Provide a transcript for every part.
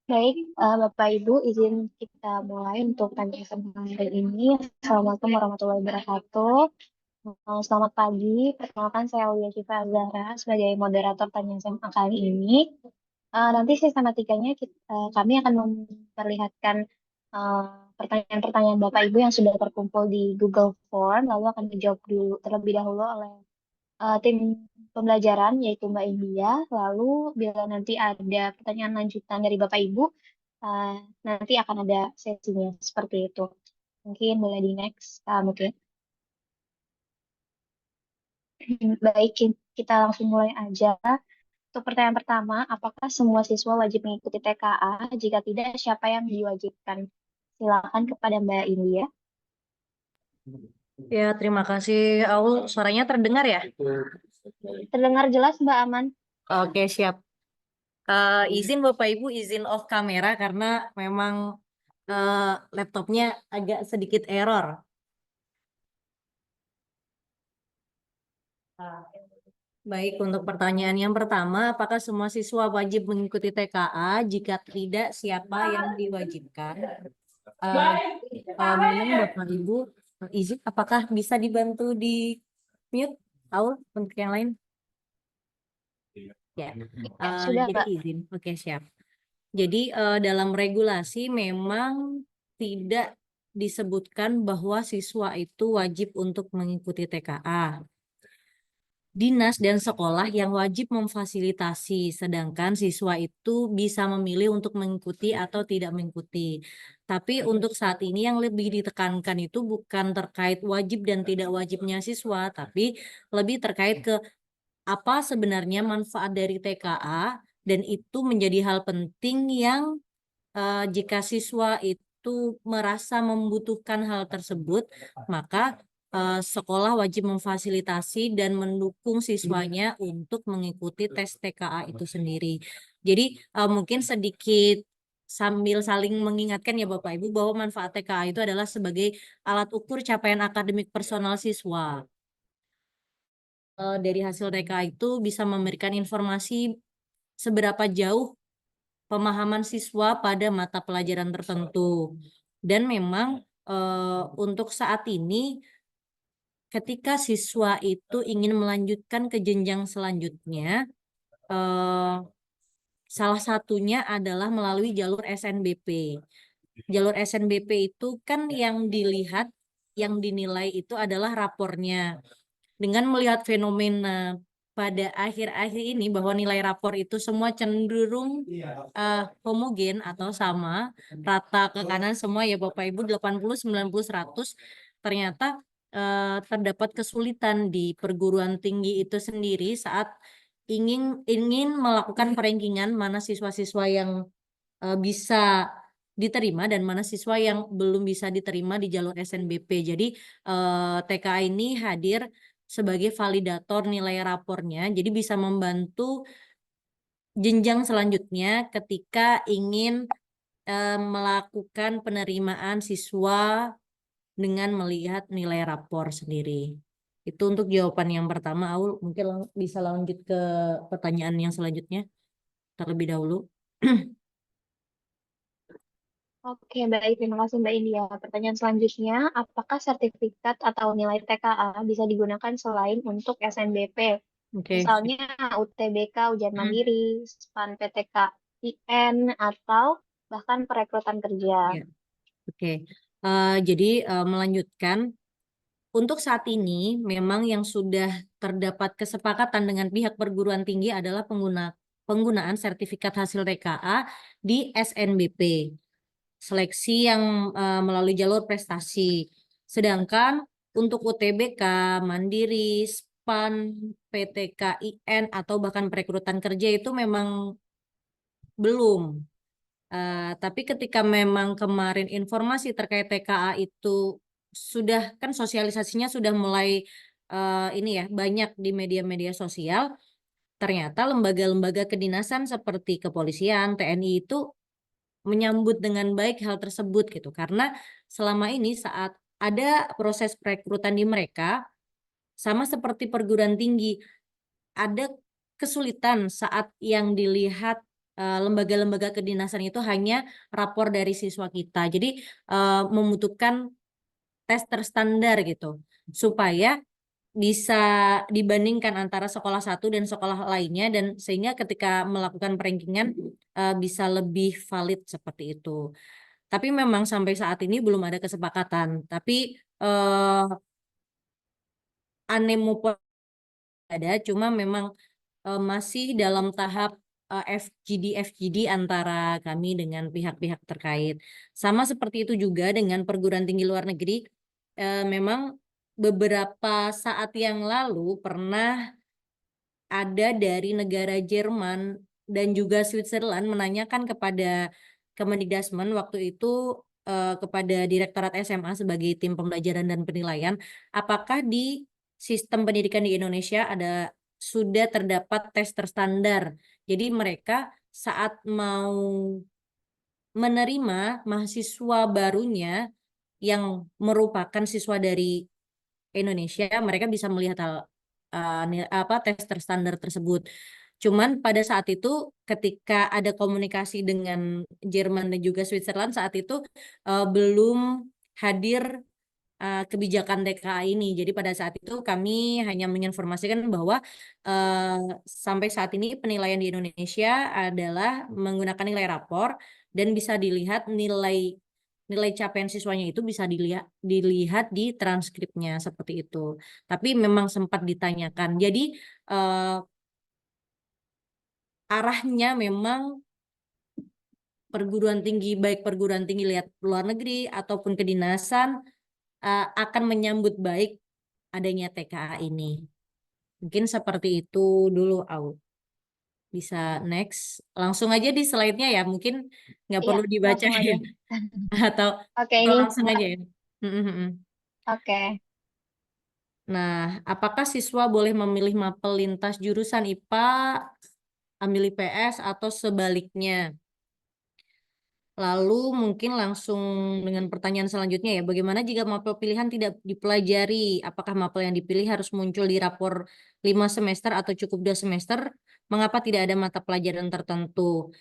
Baik, Bapak Ibu, izin kita mulai untuk tanya tentang hari ini. Assalamualaikum warahmatullahi wabarakatuh. Selamat pagi, perkenalkan saya Aulia Syifa Azhara sebagai moderator tanya SMA kali ini. Nanti sistematikanya kami akan memperlihatkan eh, pertanyaan-pertanyaan Bapak Ibu yang sudah terkumpul di Google Form, lalu akan dijawab dulu terlebih dahulu oleh tim pembelajaran yaitu Mbak India. Lalu bila nanti ada pertanyaan lanjutan dari Bapak Ibu, uh, nanti akan ada sesinya seperti itu. Mungkin boleh di next, mungkin. Baik, kita langsung mulai aja. Untuk pertanyaan pertama, apakah semua siswa wajib mengikuti TKA? Jika tidak, siapa yang diwajibkan? Silakan kepada Mbak India. Ya, terima kasih, Aul. Suaranya terdengar ya? Terdengar jelas, Mbak Aman? Oke, siap. Izin Bapak Ibu, izin off kamera karena memang eh, laptopnya agak sedikit error. Ah, Baik, untuk pertanyaan yang pertama, apakah semua siswa wajib mengikuti TKA? Jika tidak, siapa yang diwajibkan? Eh, Mohon Bapak Ibu, izin, apakah bisa dibantu di mute, Aul, untuk yang lain? Ya, Ya, sudah, jadi Mbak. izin. Oke, siap. Jadi dalam regulasi memang tidak disebutkan bahwa siswa itu wajib untuk mengikuti TKA. Dinas dan sekolah yang wajib memfasilitasi, sedangkan siswa itu bisa memilih untuk mengikuti atau tidak mengikuti. Tapi untuk saat ini yang lebih ditekankan itu bukan terkait wajib dan tidak wajibnya siswa, tapi lebih terkait ke apa sebenarnya manfaat dari TKA, dan itu menjadi hal penting yang jika siswa itu merasa membutuhkan hal tersebut, maka sekolah wajib memfasilitasi dan mendukung siswanya untuk mengikuti tes TKA itu sendiri. Jadi mungkin sedikit sambil saling mengingatkan ya Bapak Ibu bahwa manfaat TKA itu adalah sebagai alat ukur capaian akademik personal siswa. Dari hasil TKA itu bisa memberikan informasi seberapa jauh pemahaman siswa pada mata pelajaran tertentu. Dan memang untuk saat ini ketika siswa itu ingin melanjutkan ke jenjang selanjutnya, eh, salah satunya adalah melalui jalur SNBP. Jalur SNBP itu kan yang dilihat, yang dinilai itu adalah rapornya. Dengan melihat fenomena pada akhir-akhir ini bahwa nilai rapor itu semua cenderung homogen atau sama, rata ke kanan semua ya Bapak Ibu, 80, 90, 100, ternyata terdapat kesulitan di perguruan tinggi itu sendiri saat ingin ingin melakukan perankingan mana siswa-siswa yang bisa diterima dan mana siswa yang belum bisa diterima di jalur SNBP. Jadi TKA ini hadir sebagai validator nilai rapornya, jadi bisa membantu jenjang selanjutnya ketika ingin melakukan penerimaan siswa dengan melihat nilai rapor sendiri. Itu untuk jawaban yang pertama, Aul. Mungkin bisa lanjut ke pertanyaan yang selanjutnya terlebih dahulu. Oke, baik. Terima kasih Mbak India. Pertanyaan selanjutnya, apakah sertifikat atau nilai TKA bisa digunakan selain untuk SNBP? Oke. Misalnya UTBK, ujian Hmm, mandiri, SPAN PTK IN, atau bahkan perekrutan kerja. ya, oke. Jadi melanjutkan. Untuk saat ini, memang yang sudah terdapat kesepakatan dengan pihak perguruan tinggi adalah penggunaan sertifikat hasil TKA di SNBP, seleksi yang melalui jalur prestasi. Sedangkan untuk UTBK, Mandiri, SPAN, PTKIN, atau bahkan perekrutan kerja itu memang belum. Tapi ketika memang kemarin informasi terkait TKA itu sudah kan sosialisasinya sudah mulai ini ya banyak di media-media sosial, ternyata lembaga-lembaga kedinasan seperti kepolisian, TNI itu menyambut dengan baik hal tersebut gitu. Karena selama ini saat ada proses perekrutan di mereka, sama seperti perguruan tinggi, ada kesulitan saat yang dilihat lembaga-lembaga kedinasan itu hanya rapor dari siswa kita. Jadi membutuhkan tes terstandar gitu supaya bisa dibandingkan antara sekolah satu dan sekolah lainnya dan sehingga ketika melakukan perankingan bisa lebih valid seperti itu. Tapi memang sampai saat ini belum ada kesepakatan. Tapi anemo ada, cuma memang masih dalam tahap FGD antara kami dengan pihak-pihak terkait. Sama seperti itu juga dengan perguruan tinggi luar negeri. Memang beberapa saat yang lalu pernah ada dari negara Jerman dan juga Switzerland menanyakan kepada Kemendikbudristek waktu itu kepada Direktorat SMA sebagai tim pembelajaran dan penilaian, apakah di sistem pendidikan di Indonesia sudah terdapat tes terstandar. Jadi mereka saat mau menerima mahasiswa barunya yang merupakan siswa dari Indonesia, mereka bisa melihat tes terstandar tersebut. Cuman pada saat itu ketika ada komunikasi dengan Jerman dan juga Switzerland saat itu belum hadir kebijakan TKA ini. Jadi pada saat itu kami hanya menginformasikan bahwa sampai saat ini penilaian di Indonesia adalah menggunakan nilai rapor dan bisa dilihat nilai capaian siswanya itu bisa dilihat di transkripnya seperti itu. Tapi memang sempat ditanyakan. Jadi arahnya memang perguruan tinggi, baik perguruan tinggi lihat luar negeri ataupun kedinasan akan menyambut baik adanya TKA ini. Mungkin seperti itu dulu, Au. Bisa next. Langsung aja di slide-nya ya, mungkin nggak Iya, perlu langsung aja. dibacain. Atau, Oke, atau ini langsung Mbak. aja ya. Oke. Nah, apakah siswa boleh memilih mapel lintas jurusan IPA, ambil IPS, atau sebaliknya? Lalu mungkin langsung dengan pertanyaan selanjutnya ya, bagaimana jika mapel pilihan tidak dipelajari? Apakah mapel yang dipilih harus muncul di rapor 5 semester atau cukup 2 semester? Mengapa tidak ada mata pelajaran tertentu?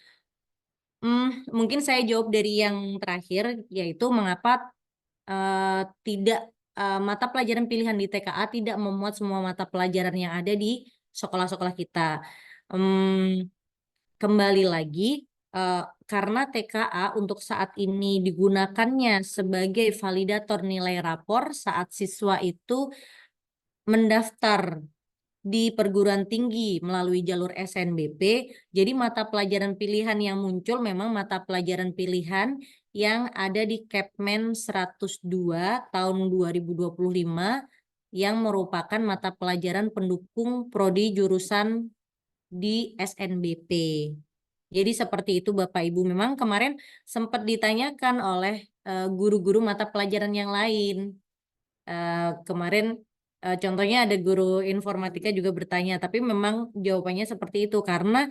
Mungkin saya jawab dari yang terakhir, yaitu mengapa tidak mata pelajaran pilihan di TKA tidak memuat semua mata pelajaran yang ada di sekolah-sekolah kita. Kembali lagi, karena TKA untuk saat ini digunakannya sebagai validator nilai rapor saat siswa itu mendaftar di perguruan tinggi melalui jalur SNBP, jadi mata pelajaran pilihan yang muncul memang mata pelajaran pilihan yang ada di Kepmen 102 tahun 2025 yang merupakan mata pelajaran pendukung prodi jurusan di SNBP. Jadi seperti itu Bapak Ibu. Memang kemarin sempat ditanyakan oleh guru-guru mata pelajaran yang lain. Kemarin contohnya ada guru informatika juga bertanya, tapi memang jawabannya seperti itu karena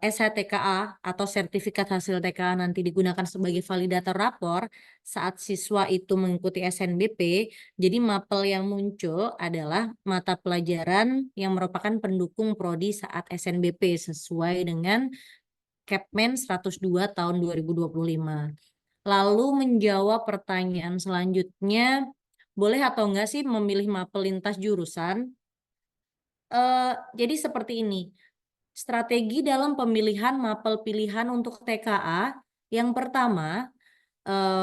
SHTKA atau sertifikat hasil TKA nanti digunakan sebagai validator rapor saat siswa itu mengikuti SNBP. Jadi mapel yang muncul adalah mata pelajaran yang merupakan pendukung prodi saat SNBP sesuai dengan Kepmen 102 tahun 2025. Lalu menjawab pertanyaan selanjutnya, boleh atau enggak sih memilih mapel lintas jurusan? Jadi seperti ini, strategi dalam pemilihan mapel pilihan untuk TKA, yang pertama,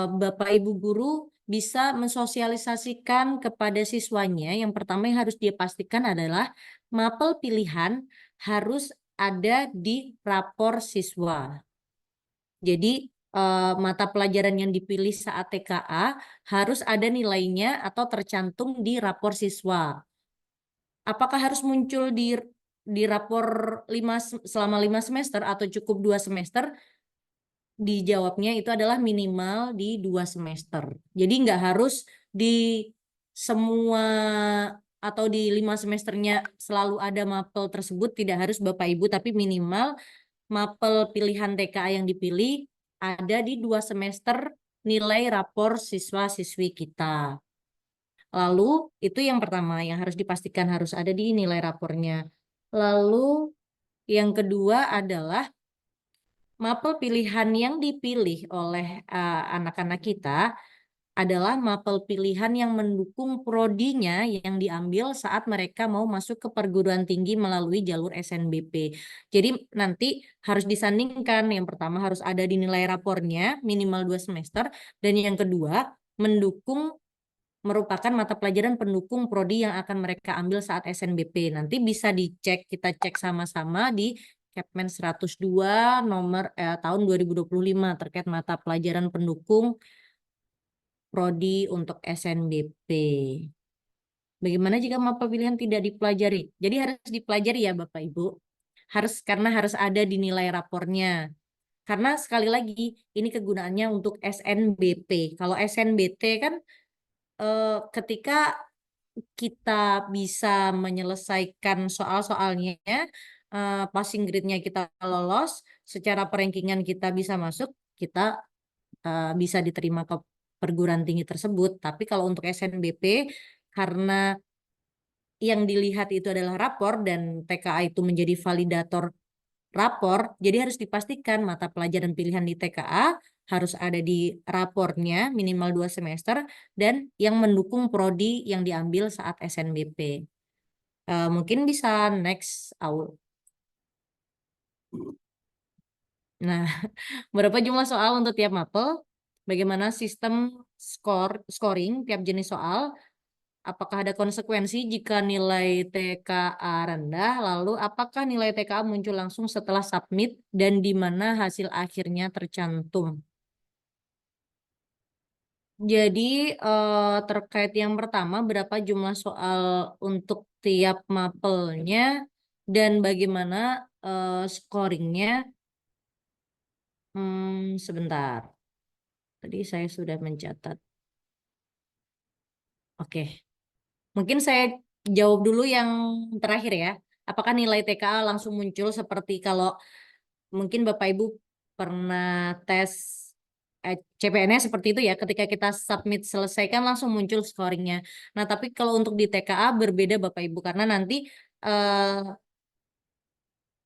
Bapak Ibu guru bisa mensosialisasikan kepada siswanya. Yang pertama yang harus dia pastikan adalah mapel pilihan harus ada di rapor siswa. Jadi mata pelajaran yang dipilih saat TKA harus ada nilainya atau tercantum di rapor siswa. Apakah harus muncul di rapor selama 5 semester atau cukup 2 semester? Dijawabnya itu adalah minimal di 2 semester. Jadi nggak harus di semua atau di 5 semesternya selalu ada mapel tersebut, tidak harus Bapak Ibu, tapi minimal mapel pilihan TKA yang dipilih ada di 2 semester nilai rapor siswa-siswi kita. Lalu itu yang pertama yang harus dipastikan harus ada di nilai rapornya. Lalu yang kedua adalah mapel pilihan yang dipilih oleh anak-anak kita adalah mapel pilihan yang mendukung prodinya yang diambil saat mereka mau masuk ke perguruan tinggi melalui jalur SNBP. Jadi nanti harus disandingkan. Yang pertama harus ada di nilai rapornya minimal 2 semester. Dan yang kedua merupakan mata pelajaran pendukung prodi yang akan mereka ambil saat SNBP. Nanti bisa dicek, kita cek sama-sama di Kepmen 102 nomor tahun 2025 terkait mata pelajaran pendukung prodi untuk SNBP. Bagaimana jika mapel pilihan tidak dipelajari? Jadi harus dipelajari ya Bapak Ibu. Karena harus ada di nilai rapornya. Karena sekali lagi ini kegunaannya untuk SNBP. Kalau SNBT kan ketika kita bisa menyelesaikan soal-soalnya, passing grade-nya kita lolos, secara perankingan kita bisa masuk, kita bisa diterima ke perguruan tinggi tersebut. Tapi kalau untuk SNBP, karena yang dilihat itu adalah rapor dan TKA itu menjadi validator rapor, jadi harus dipastikan mata pelajaran pilihan di TKA harus ada di rapornya minimal 2 semester dan yang mendukung prodi yang diambil saat SNBP. Mungkin bisa next, Aul. Nah, berapa jumlah soal untuk tiap mapel? Bagaimana sistem scoring tiap jenis soal? Apakah ada konsekuensi jika nilai TKA rendah? Lalu apakah nilai TKA muncul langsung setelah submit dan di mana hasil akhirnya tercantum? Jadi terkait yang pertama, berapa jumlah soal untuk tiap mapelnya dan bagaimana scoringnya? Sebentar. Tadi saya sudah mencatat. Oke, mungkin saya jawab dulu yang terakhir ya. Apakah nilai TKA langsung muncul seperti kalau mungkin Bapak Ibu pernah tes CPNS seperti itu ya, ketika kita submit selesai kan langsung muncul scoringnya. Nah, tapi kalau untuk di TKA berbeda Bapak Ibu, karena nanti eh,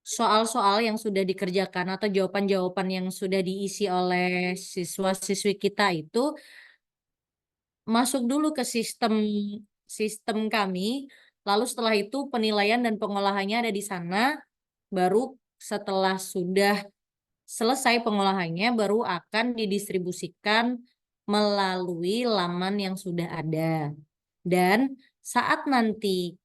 soal-soal yang sudah dikerjakan atau jawaban-jawaban yang sudah diisi oleh siswa-siswi kita itu masuk dulu ke sistem sistem kami, lalu setelah itu penilaian dan pengolahannya ada di sana, baru setelah sudah selesai pengolahannya baru akan didistribusikan melalui laman yang sudah ada. Dan saat nanti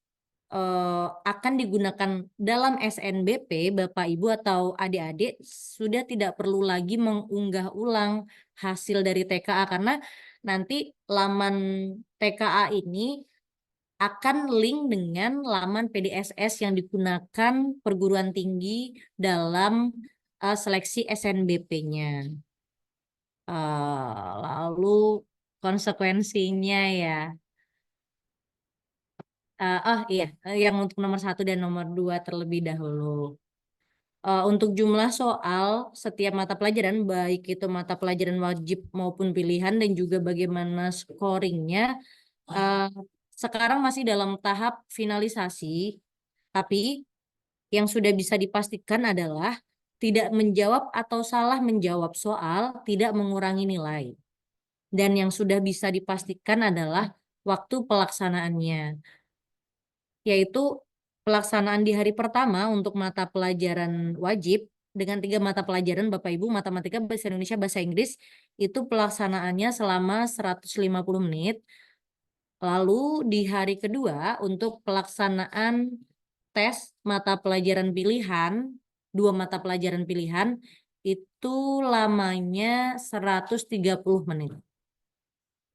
akan digunakan dalam SNBP, Bapak Ibu atau adik-adik sudah tidak perlu lagi mengunggah ulang hasil dari TKA karena nanti laman TKA ini akan link dengan laman PDSS yang digunakan perguruan tinggi dalam seleksi SNBP-nya. Lalu konsekuensinya ya. Oh iya, yang untuk nomor 1 dan nomor 2 terlebih dahulu. Untuk jumlah soal setiap mata pelajaran, baik itu mata pelajaran wajib maupun pilihan dan juga bagaimana scoringnya, uh, sekarang masih dalam tahap finalisasi, tapi yang sudah bisa dipastikan adalah tidak menjawab atau salah menjawab soal tidak mengurangi nilai. Dan yang sudah bisa dipastikan adalah waktu pelaksanaannya, yaitu pelaksanaan di hari pertama untuk mata pelajaran wajib dengan 3 mata pelajaran Bapak Ibu, matematika, bahasa Indonesia, bahasa Inggris, itu pelaksanaannya selama 150 menit. Lalu di hari kedua untuk pelaksanaan tes mata pelajaran pilihan, 2 mata pelajaran pilihan, itu lamanya 130 menit.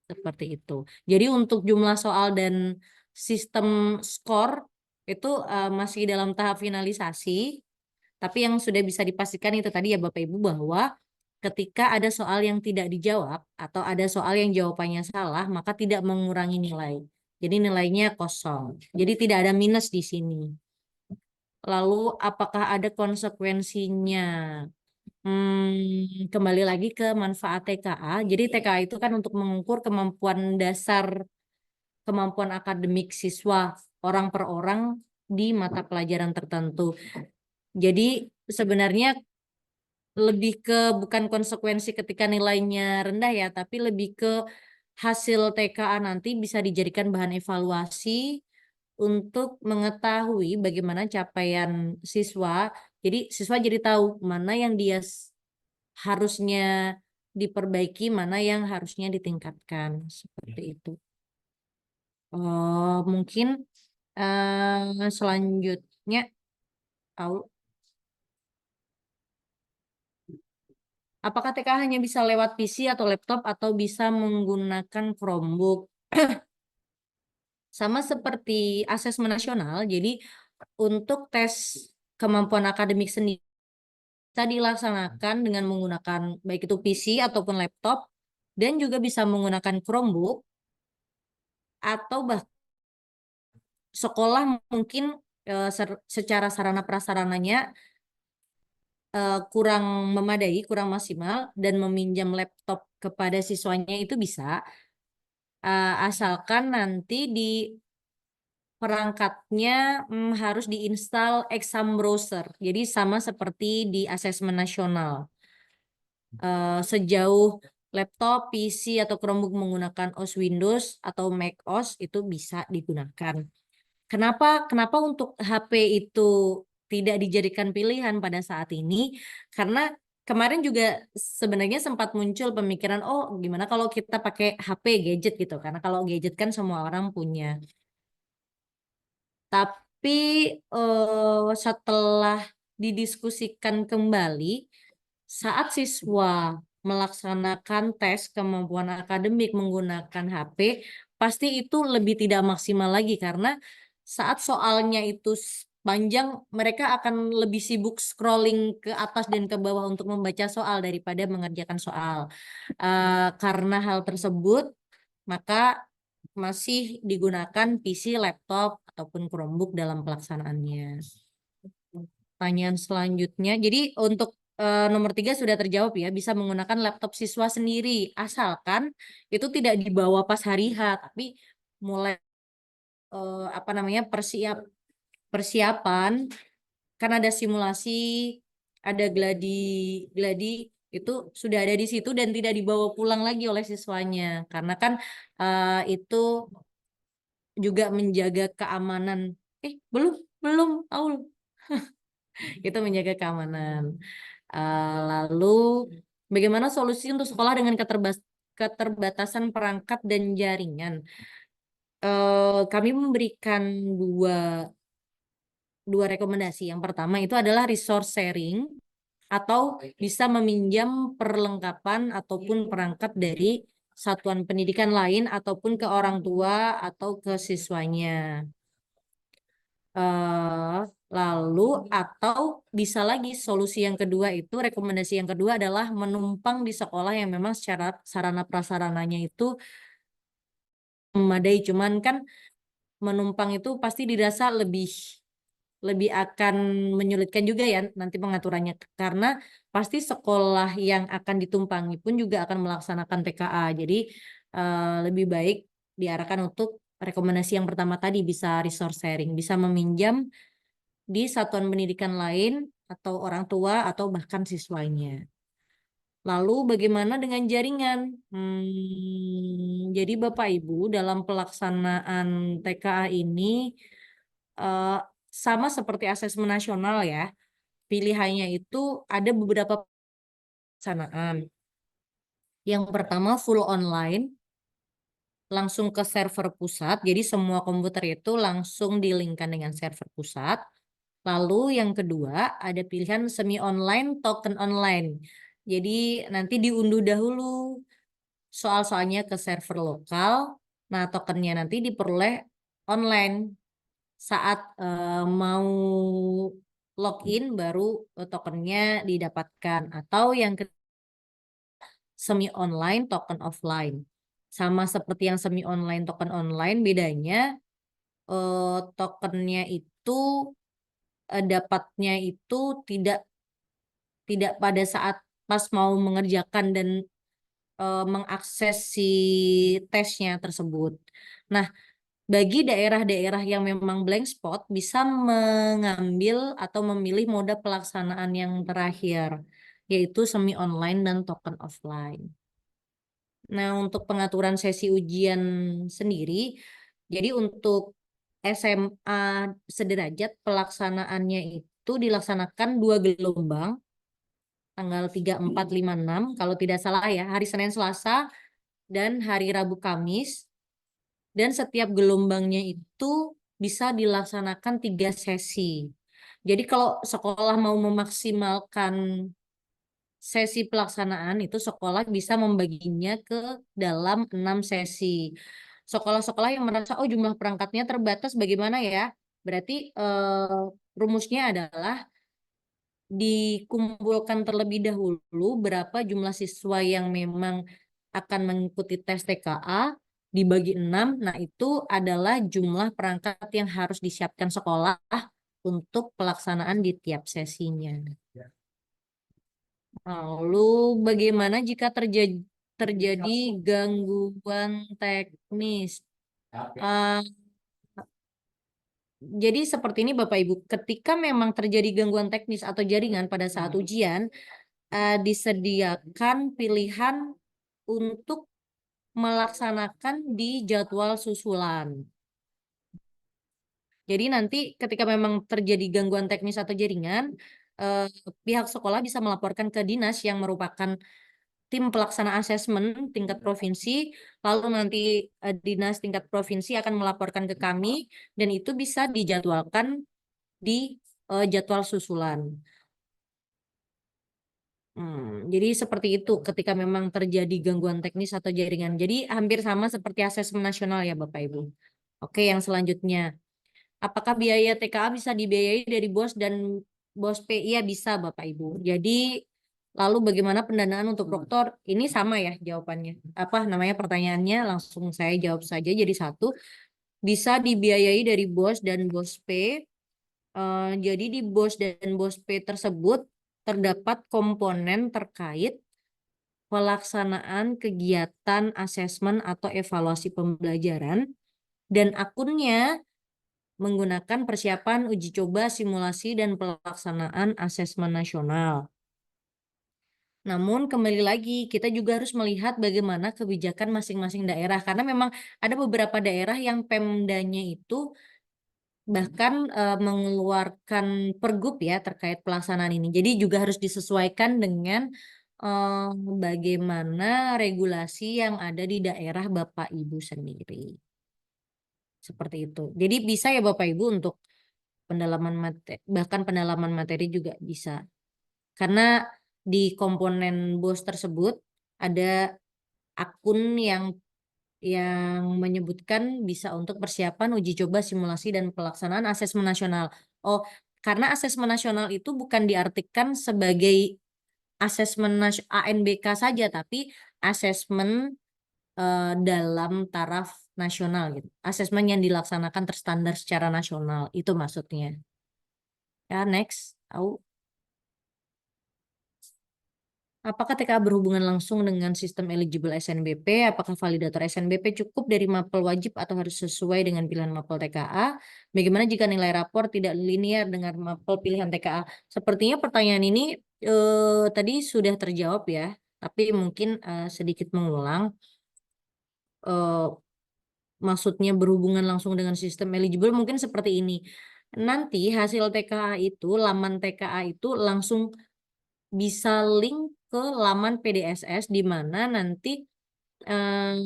Seperti itu. Jadi untuk jumlah soal dan sistem skor itu masih dalam tahap finalisasi. Tapi yang sudah bisa dipastikan itu tadi ya Bapak Ibu bahwa ketika ada soal yang tidak dijawab atau ada soal yang jawabannya salah, maka tidak mengurangi nilai. Jadi nilainya kosong. Jadi tidak ada minus di sini. Lalu apakah ada konsekuensinya? Kembali lagi ke manfaat TKA. Jadi TKA itu kan untuk mengukur kemampuan dasar, kemampuan akademik siswa orang per orang di mata pelajaran tertentu. Jadi sebenarnya lebih ke bukan konsekuensi ketika nilainya rendah ya, tapi lebih ke hasil TKA nanti bisa dijadikan bahan evaluasi untuk mengetahui bagaimana capaian siswa. Jadi siswa jadi tahu mana yang dia harusnya diperbaiki, mana yang harusnya ditingkatkan. Seperti itu. Mungkin selanjutnya, Aul, apakah TK hanya bisa lewat PC atau laptop atau bisa menggunakan Chromebook? Sama seperti asesmen nasional, jadi untuk tes kemampuan akademik sendiri bisa dilaksanakan dengan menggunakan baik itu PC ataupun laptop, dan juga bisa menggunakan Chromebook, atau bahkan sekolah mungkin secara sarana prasarananya kurang memadai, kurang maksimal, dan meminjam laptop kepada siswanya itu bisa, asalkan nanti di perangkatnya harus diinstal exam browser. Jadi sama seperti di asesmen nasional. Sejauh laptop, PC, atau Chromebook menggunakan OS Windows atau Mac OS itu bisa digunakan. Kenapa untuk HP itu tidak dijadikan pilihan pada saat ini? Karena kemarin juga sebenarnya sempat muncul pemikiran, oh gimana kalau kita pakai HP gadget gitu. Karena kalau gadget kan semua orang punya. Tapi setelah didiskusikan kembali, saat siswa melaksanakan tes kemampuan akademik menggunakan HP, pasti itu lebih tidak maksimal lagi karena saat soalnya itu panjang, mereka akan lebih sibuk scrolling ke atas dan ke bawah untuk membaca soal daripada mengerjakan soal. Karena hal tersebut, maka masih digunakan PC, laptop, ataupun Chromebook dalam pelaksanaannya. Pertanyaan selanjutnya, jadi untuk nomor 3 sudah terjawab ya, bisa menggunakan laptop siswa sendiri, asalkan itu tidak dibawa pas hari H, tapi mulai apa namanya persiapan, kan ada simulasi, ada gladi gladi itu sudah ada di situ dan tidak dibawa pulang lagi oleh siswanya, karena kan itu juga menjaga keamanan. Belum, belum, Aul. Itu menjaga keamanan. Lalu, bagaimana solusi untuk sekolah dengan keterbatasan perangkat dan jaringan? Kami memberikan dua rekomendasi. Yang pertama itu adalah resource sharing, atau bisa meminjam perlengkapan ataupun perangkat dari satuan pendidikan lain ataupun ke orang tua atau ke siswanya. Eh, Lalu atau bisa lagi solusi yang kedua itu, rekomendasi yang kedua adalah menumpang di sekolah yang memang secara sarana prasarananya itu memadai. Cuman kan menumpang itu pasti dirasa lebih lebih akan menyulitkan juga ya nanti pengaturannya, karena pasti sekolah yang akan ditumpangi pun juga akan melaksanakan TKA. Jadi lebih baik diarahkan untuk rekomendasi yang pertama tadi, bisa resource sharing, bisa meminjam di satuan pendidikan lain atau orang tua atau bahkan siswanya. Lalu bagaimana dengan jaringan? Jadi Bapak Ibu dalam pelaksanaan TKA ini eh, sama seperti asesmen nasional ya. Pilihannya itu ada beberapa pelaksanaan. Yang pertama full online, langsung ke server pusat. Jadi semua komputer itu langsung di-link-kan dengan server pusat. Lalu yang kedua ada pilihan semi online, token online. Jadi nanti diunduh dahulu soal-soalnya ke server lokal. Nah, tokennya nanti diperoleh online. Saat mau login baru tokennya didapatkan. Atau yang semi online, token offline. Sama seperti yang semi online, token online, bedanya tokennya itu dapatnya itu tidak tidak pada saat pas mau mengerjakan dan mengakses si tesnya tersebut. Nah, bagi daerah-daerah yang memang blank spot bisa mengambil atau memilih moda pelaksanaan yang terakhir. yaitu semi online dan token offline. Nah, untuk pengaturan sesi ujian sendiri, jadi untuk SMA sederajat pelaksanaannya itu dilaksanakan 2 gelombang, tanggal 3, 4, 5, 6, kalau tidak salah ya, hari Senin, Selasa, dan hari Rabu, Kamis. Dan setiap gelombangnya itu bisa dilaksanakan 3 sesi. Jadi kalau sekolah mau memaksimalkan sesi pelaksanaan itu sekolah bisa membaginya ke dalam 6 sesi. Sekolah-sekolah yang merasa oh jumlah perangkatnya terbatas bagaimana ya? Berarti rumusnya adalah dikumpulkan terlebih dahulu berapa jumlah siswa yang memang akan mengikuti tes TKA dibagi 6. Nah, itu adalah jumlah perangkat yang harus disiapkan sekolah untuk pelaksanaan di tiap sesinya. Lalu bagaimana jika terjadi gangguan teknis? Eh, jadi seperti ini Bapak Ibu, ketika memang terjadi gangguan teknis atau jaringan pada saat ujian, disediakan pilihan untuk melaksanakan di jadwal susulan. Jadi nanti ketika memang terjadi gangguan teknis atau jaringan, eh, pihak sekolah bisa melaporkan ke dinas yang merupakan tim pelaksana asesmen tingkat provinsi, lalu nanti dinas tingkat provinsi akan melaporkan ke kami, dan itu bisa dijadwalkan di jadwal susulan. Jadi seperti itu ketika memang terjadi gangguan teknis atau jaringan. Jadi hampir sama seperti asesmen nasional ya Bapak Ibu. Oke, yang selanjutnya. Apakah biaya TKA bisa dibiayai dari BOS dan BOS P? Iya bisa Bapak Ibu. Jadi lalu bagaimana pendanaan untuk proktor? Ini sama ya jawabannya. Apa namanya pertanyaannya? Langsung saya jawab saja jadi satu. Bisa dibiayai dari BOS dan BOS P. Jadi di BOS dan BOS P tersebut terdapat komponen terkait pelaksanaan kegiatan asesmen atau evaluasi pembelajaran dan akunnya menggunakan persiapan uji coba, simulasi, dan pelaksanaan asesmen nasional. Namun kembali lagi kita juga harus melihat bagaimana kebijakan masing-masing daerah karena memang ada beberapa daerah yang Pemdanya itu bahkan mengeluarkan pergub ya terkait pelaksanaan ini. Jadi juga harus disesuaikan dengan eh, bagaimana regulasi yang ada di daerah Bapak Ibu sendiri. Seperti itu. Jadi bisa ya Bapak Ibu untuk pendalaman materi, bahkan pendalaman materi juga bisa. Karena di komponen BOS tersebut ada akun yang menyebutkan bisa untuk persiapan uji coba simulasi dan pelaksanaan asesmen nasional. Oh, karena asesmen nasional itu bukan diartikan sebagai asesmen ANBK saja, tapi asesmen dalam taraf nasional gitu. Asesmen yang dilaksanakan terstandar secara nasional itu maksudnya. Ya, next. Au. Apakah TKA berhubungan langsung dengan sistem eligible SNBP? Apakah validator SNBP cukup dari mapel wajib atau harus sesuai dengan pilihan mapel TKA? Bagaimana jika nilai rapor tidak linear dengan mapel pilihan TKA? Sepertinya pertanyaan ini tadi sudah terjawab ya, tapi mungkin sedikit mengulang. Eh, Maksudnya berhubungan langsung dengan sistem eligible mungkin seperti ini. Nanti hasil TKA itu, laman TKA itu langsung bisa link ke laman PDSS di mana nanti eh,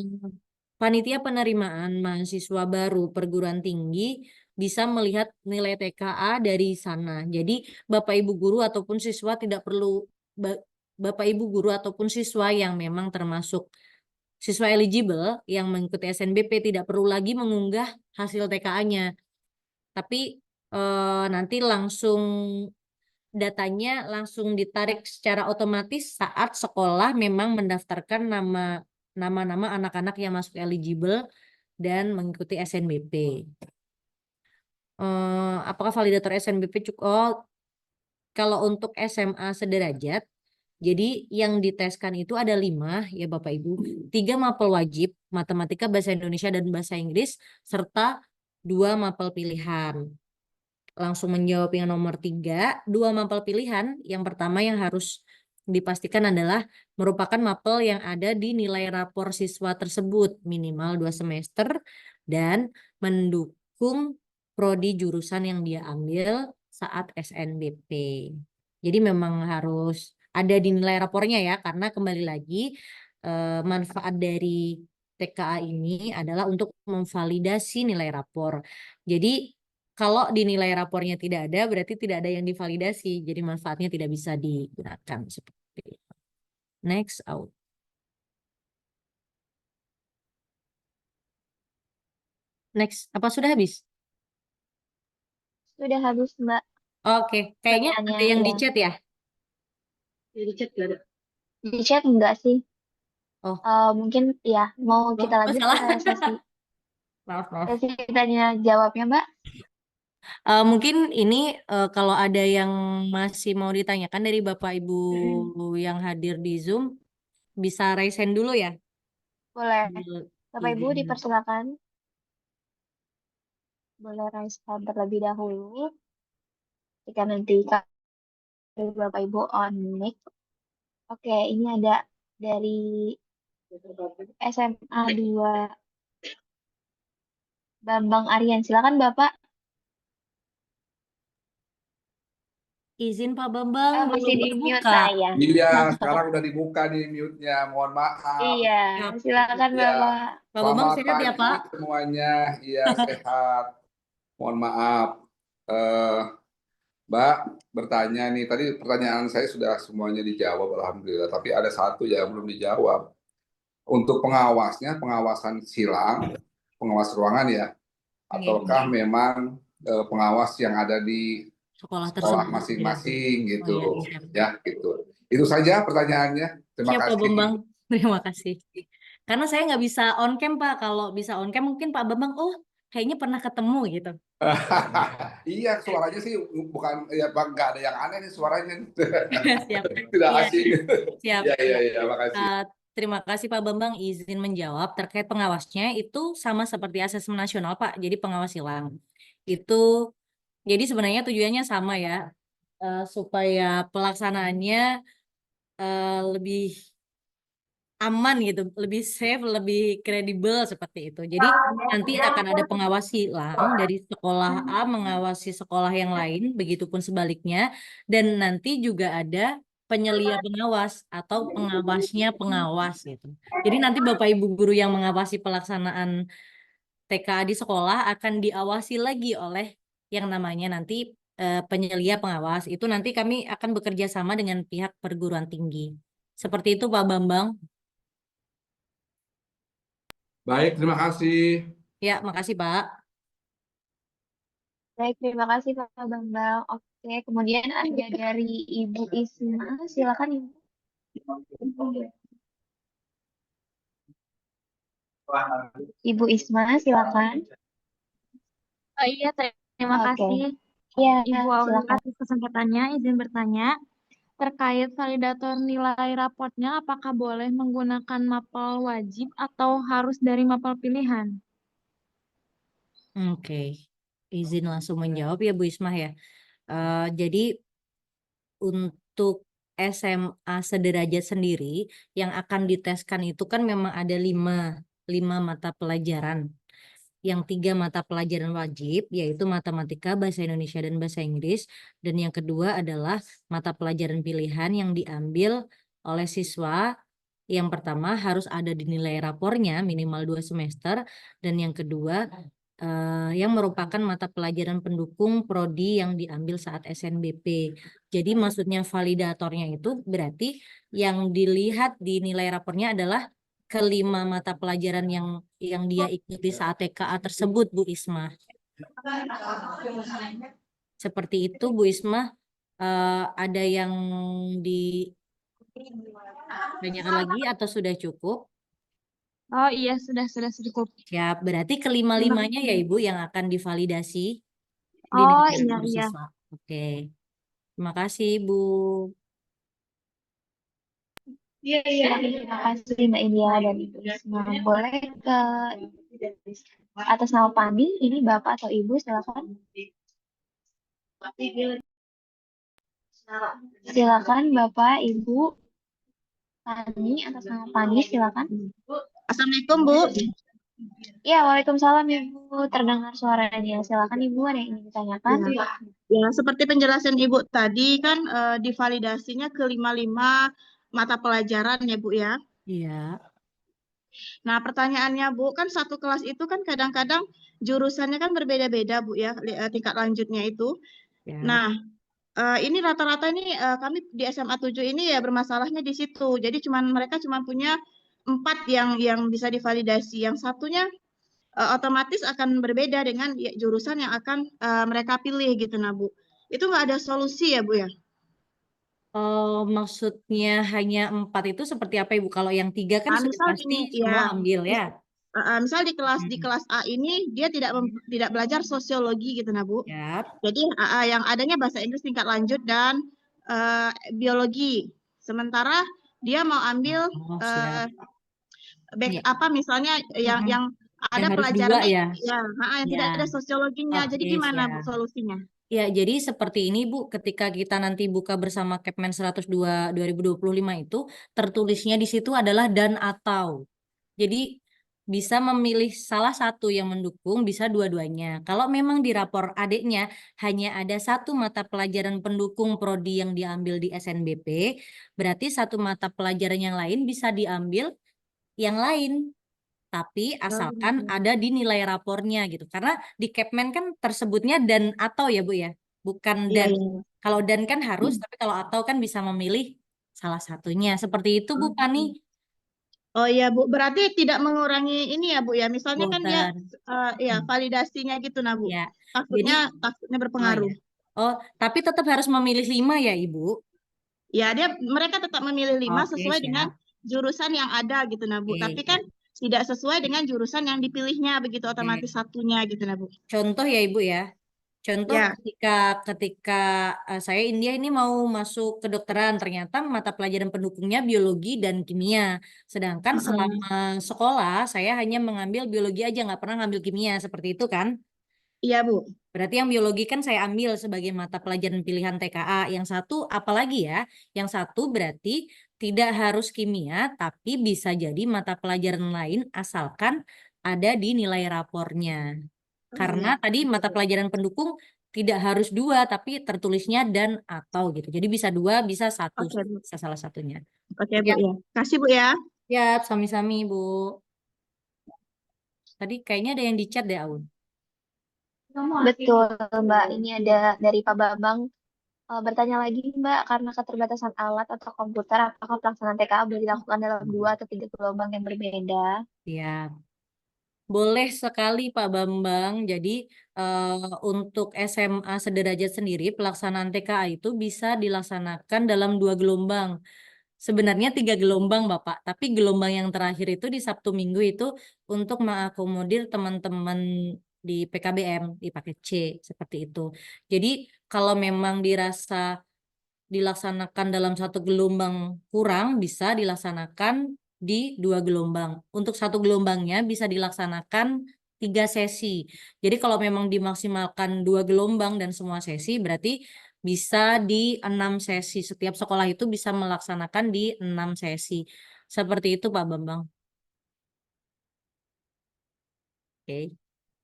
panitia penerimaan mahasiswa baru perguruan tinggi bisa melihat nilai TKA dari sana. Jadi Bapak Ibu guru ataupun siswa tidak perlu ba- Bapak Ibu guru ataupun siswa yang memang termasuk siswa eligible yang mengikuti SNBP tidak perlu lagi mengunggah hasil TKA-nya. Tapi nanti langsung datanya langsung ditarik secara otomatis saat sekolah memang mendaftarkan nama-nama anak-anak yang masuk eligible dan mengikuti SNBP. Apakah validator SNBP cukup? Oh, kalau untuk SMA sederajat, jadi yang diteskan itu ada 5 ya Bapak Ibu. 3 mapel wajib, matematika, bahasa Indonesia, dan bahasa Inggris, serta 2 mapel pilihan. Langsung menjawab yang nomor 3, 2 mapel pilihan. Yang pertama yang harus dipastikan adalah merupakan mapel yang ada di nilai rapor siswa tersebut minimal 2 semester dan mendukung prodi jurusan yang dia ambil saat SNBP. Jadi memang harus ada di nilai rapornya ya, karena kembali lagi manfaat dari TKA ini adalah untuk memvalidasi nilai rapor. Jadi kalau di nilai rapornya tidak ada, berarti tidak ada yang divalidasi. Jadi manfaatnya tidak bisa digunakan seperti itu. Next out. Next, apa sudah habis? Sudah habis, Mbak. Oke, kayaknya ada Pertanyaannya yang di ya. chat ya. Di chat gak ada. Di chat enggak sih? Oh, Mungkin ya mau kita oh lanjut ke salah. sesi Maaf. sesi tanya jawabnya, Mbak. Mungkin ini kalau ada yang masih mau ditanyakan dari Bapak Ibu yang hadir di Zoom, bisa raise hand dulu ya. Boleh. Sambil Bapak Ibu izin. dipersilakan. Boleh raise hand terlebih dahulu. Jika nanti dari Bapak Ibu on mic. Oke, ini ada dari SMA 2 Bambang Aryan. Silakan Bapak. Izin Pak Bambang, Masih belum di mute terbuka. saya. Iya, sekarang udah dibuka nih mute-nya. Mohon maaf. Iya, Siap. silakan Ya, Bapak. Pak Bambang selamat sehat ya pagi Pak? semuanya. Iya, sehat. Mohon maaf. Eh, Mbak, bertanya nih. Tadi pertanyaan saya sudah semuanya dijawab, Alhamdulillah. Tapi ada satu yang belum dijawab. Untuk pengawasnya, pengawasan silang, pengawas ruangan ya, ataukah memang pengawas yang ada di Sekolah sekolah tersebut ya. masing-masing Oh gitu, ya, siap. ya gitu. Itu saja pertanyaannya. Terima Siap Pak kasih. Bambang, terima kasih. Karena saya nggak bisa on cam Pak, kalau bisa on cam mungkin Pak Bambang, oh kayaknya pernah ketemu gitu. Iya, suaranya sih bukan ya Bang, nggak ada yang aneh nih suaranya. Siap. Tidak Iya, asing. siap. Iya, iya, Iya. iya, makasih. Terima kasih Pak Bambang izin menjawab terkait pengawasnya itu sama seperti asesmen nasional Pak. Jadi pengawas silang itu jadi sebenarnya tujuannya sama ya, supaya pelaksanaannya lebih aman gitu, lebih safe, lebih kredibel seperti itu. Jadi nanti akan ada pengawas silang dari sekolah A mengawasi sekolah yang lain, begitupun sebaliknya, dan nanti juga ada penyelia pengawas atau pengawasnya pengawas gitu. Jadi nanti Bapak Ibu guru yang mengawasi pelaksanaan TKA di sekolah akan diawasi lagi oleh yang namanya nanti penyelia pengawas. Itu nanti kami akan bekerja sama dengan pihak perguruan tinggi. Seperti itu Pak Bambang. Baik, terima kasih. Ya, makasih Pak. Baik, terima kasih Pak Bambang. Oke, kemudian ada dari Ibu Isma. Silakan Ibu. Ibu Isma, silakan. Oh iya, terima Oke. kasih Iya, Ibu Auli silakan. atas kesempatannya. Izin bertanya, terkait validator nilai raportnya, apakah boleh menggunakan mapel wajib atau harus dari mapel pilihan? Oke, izin langsung menjawab ya Bu Ismah ya. Jadi untuk SMA sederajat sendiri yang akan diteskan itu kan memang ada lima mata pelajaran. Yang 3 mata pelajaran wajib yaitu matematika, bahasa Indonesia, dan bahasa Inggris. Dan yang kedua adalah mata pelajaran pilihan yang diambil oleh siswa. Yang pertama harus ada di nilai rapornya minimal 2 semester. Dan yang kedua yang merupakan mata pelajaran pendukung prodi yang diambil saat SNBP. Jadi maksudnya validatornya itu berarti yang dilihat di nilai rapornya adalah kelima mata pelajaran yang dia ikuti saat TKA tersebut, Bu Isma. Seperti itu, Bu Isma. Ada yang ditanyakan lagi atau sudah cukup? Oh iya, sudah cukup. Siap, berarti kelima-limanya ya Ibu yang akan divalidasi di Oh nilai iya, rapor iya. siswa. Oke, terima kasih Bu. Iya, iya. Terima kasih Mbak India dan Ibu Isma. Boleh ke atas nama Pani, ini Bapak atau Ibu, silakan. Silakan Bapak, Ibu, Pani, atas nama Pani, silakan. Assalamualaikum, Bu. Ya, Waalaikumsalam Ibu, terdengar suaranya. Silakan Ibu, ada yang ingin ditanyakan? Ya, seperti penjelasan Ibu tadi kan divalidasinya ke 55 mata pelajaran ya, Bu ya. Iya. Nah, pertanyaannya Bu, kan satu kelas itu kan kadang-kadang jurusannya kan berbeda-beda Bu ya, tingkat lanjutnya itu. Ya. Nah, ini rata-rata ini kami di SMA 7 ini ya bermasalahnya di situ. Jadi mereka cuma punya 4 yang bisa divalidasi. Yang satunya otomatis akan berbeda dengan jurusan yang akan mereka pilih gitu, nah Bu. Itu nggak ada solusi ya Bu ya? Maksudnya hanya 4 itu seperti apa Ibu? Kalau yang 3 kan Nah, sudah misal pasti gini semua ya, ambil ya. misal di kelas A ini dia tidak belajar sosiologi gitu nah Bu. Yap. Jadi yang adanya bahasa Inggris tingkat lanjut dan biologi. Sementara dia mau ambil Oh, siap. Ya. apa misalnya yang Mm-mm. ada Yang harus 2 pelajarannya ya. yang Ya. tidak ada sosiologinya. Jadi Oke, gimana Bu siap. solusinya? Ya, jadi seperti ini Bu, ketika kita nanti buka bersama Kepmen 102 2025 itu, tertulisnya di situ adalah dan atau. Jadi bisa memilih salah satu yang mendukung, bisa dua-duanya. Kalau memang di rapor adiknya hanya ada satu mata pelajaran pendukung prodi yang diambil di SNBP, berarti satu mata pelajaran yang lain bisa diambil yang lain. Tapi asalkan ada di nilai rapornya gitu. Karena di Kepmen kan tersebutnya dan atau ya Bu ya, bukan Iya, dan. iya. Kalau dan kan harus, tapi kalau atau kan bisa memilih salah satunya. Seperti itu Bu Pani. Oh iya Bu, berarti tidak mengurangi ini ya Bu ya. Misalnya kan dia Boten. ya validasinya gitu nah Bu. Ya, jadi Takutnya oh ya. berpengaruh. Oh, tapi tetap harus memilih 5 ya Ibu. Ya, mereka tetap memilih 5 Oke, sesuai dengan siap. jurusan yang ada gitu nah Bu. Oke, Tapi kan siap. tidak sesuai dengan jurusan yang dipilihnya begitu Oke. otomatis satunya gitu nah Bu. Contoh ya Ibu ya. Contoh Ya, ketika saya India ini mau masuk kedokteran, ternyata mata pelajaran pendukungnya biologi dan kimia. Sedangkan selama sekolah saya hanya mengambil biologi aja, nggak pernah ngambil kimia, seperti itu kan? iya Bu. Berarti yang biologi kan saya ambil sebagai mata pelajaran pilihan TKA. Yang satu apalagi ya? Yang satu berarti tidak harus kimia, tapi bisa jadi mata pelajaran lain asalkan ada di nilai rapornya. Karena tadi mata pelajaran pendukung tidak harus 2, tapi tertulisnya dan atau gitu. Jadi bisa 2, bisa 1, Oke Bu. bisa salah satunya. Oke Bu Ya, ya. Kasih Bu ya. ya, sami-sami Bu. Tadi kayaknya ada yang di chat deh, Aun. Betul, Mbak. Ini ada dari Pak Bambang. Bertanya lagi, Mbak, karena keterbatasan alat atau komputer, apakah pelaksanaan TKA boleh dilakukan dalam 2 atau 3 gelombang yang berbeda? Ya, boleh sekali Pak Bambang. Jadi untuk SMA sederajat sendiri pelaksanaan TKA itu bisa dilaksanakan dalam 2 gelombang. Sebenarnya 3 gelombang Bapak, tapi gelombang yang terakhir itu di Sabtu Minggu itu untuk mengakomodir teman-teman di PKBM di paket C seperti itu. Jadi kalau memang dirasa dilaksanakan dalam satu gelombang kurang, bisa dilaksanakan di 2 gelombang. Untuk satu gelombangnya bisa dilaksanakan 3 sesi. Jadi kalau memang dimaksimalkan 2 gelombang dan semua sesi, berarti bisa di 6 sesi. Setiap sekolah itu bisa melaksanakan di 6 sesi. Seperti itu Pak Bambang. Oke,